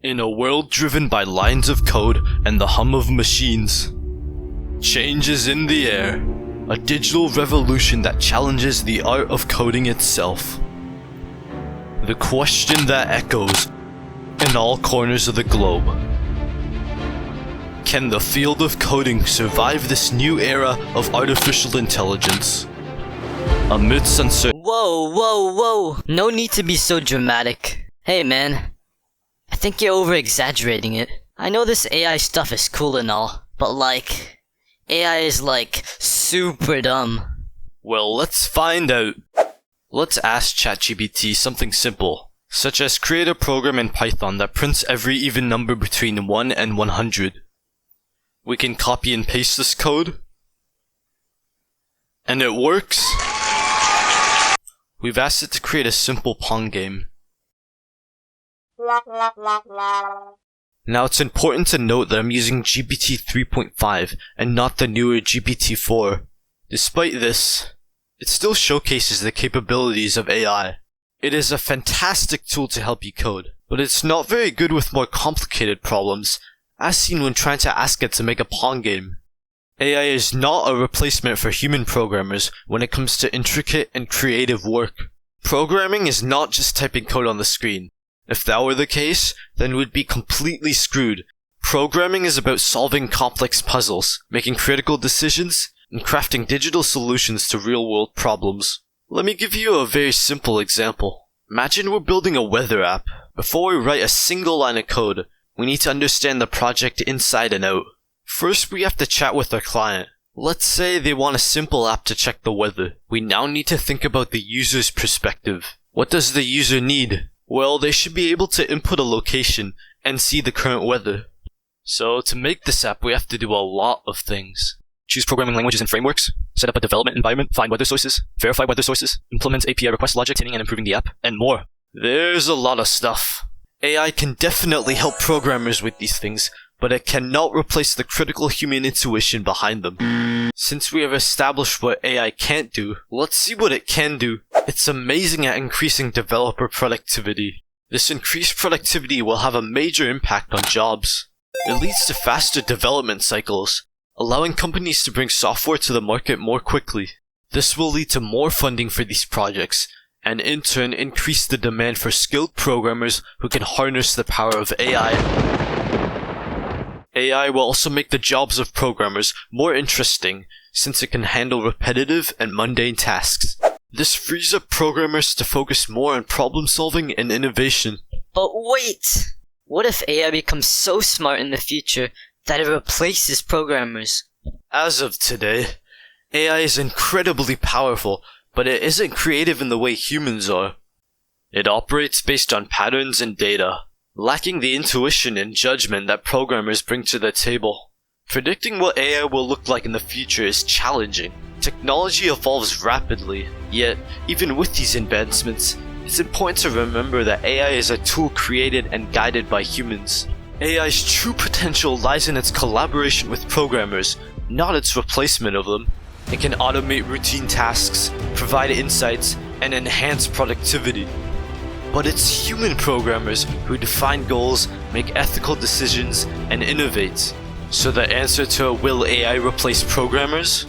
In a world driven by lines of code and the hum of machines, change is in the air, a digital revolution that challenges the art of coding itself. The question that echoes in all corners of the globe: can the field of coding survive this new era of artificial intelligence? Amidst uncertainty. Whoa. No need to be so dramatic. Hey man, I think you're over-exaggerating it. I know this AI stuff is cool and all, but AI is super dumb. Well, let's find out. Let's ask ChatGPT something simple, such as create a program in Python that prints every even number between 1 and 100. We can copy and paste this code, and it works. We've asked it to create a simple Pong game. Now it's important to note that I'm using GPT 3.5 and not the newer GPT 4. Despite this, it still showcases the capabilities of AI. It is a fantastic tool to help you code, but it's not very good with more complicated problems, as seen when trying to ask it to make a Pong game. AI is not a replacement for human programmers when it comes to intricate and creative work. Programming is not just typing code on the screen. If that were the case, then we'd be completely screwed. Programming is about solving complex puzzles, making critical decisions, and crafting digital solutions to real-world problems. Let me give you a very simple example. Imagine we're building a weather app. Before we write a single line of code, we need to understand the project inside and out. First, we have to chat with our client. Let's say they want a simple app to check the weather. We now need to think about the user's perspective. What does the user need? Well, they should be able to input a location and see the current weather. So to make this app, we have to do a lot of things. Choose programming languages and frameworks, set up a development environment, find weather sources, verify weather sources, implement API request logic, tuning and improving the app, and more. There's a lot of stuff. AI can definitely help programmers with these things, but it cannot replace the critical human intuition behind them. Since we have established what AI can't do, let's see what it can do. It's amazing at increasing developer productivity. This increased productivity will have a major impact on jobs. It leads to faster development cycles, allowing companies to bring software to the market more quickly. This will lead to more funding for these projects, and in turn increase the demand for skilled programmers who can harness the power of AI. AI will also make the jobs of programmers more interesting, since it can handle repetitive and mundane tasks. This frees up programmers to focus more on problem solving and innovation. But wait! What if AI becomes so smart in the future that it replaces programmers? As of today, AI is incredibly powerful, but it isn't creative in the way humans are. It operates based on patterns and data, lacking the intuition and judgment that programmers bring to the table. Predicting what AI will look like in the future is challenging. Technology evolves rapidly, yet even with these advancements, it's important to remember that AI is a tool created and guided by humans. AI's true potential lies in its collaboration with programmers, not its replacement of them. It can automate routine tasks, provide insights, and enhance productivity. But it's human programmers who define goals, make ethical decisions, and innovate. So the answer to will AI replace programmers?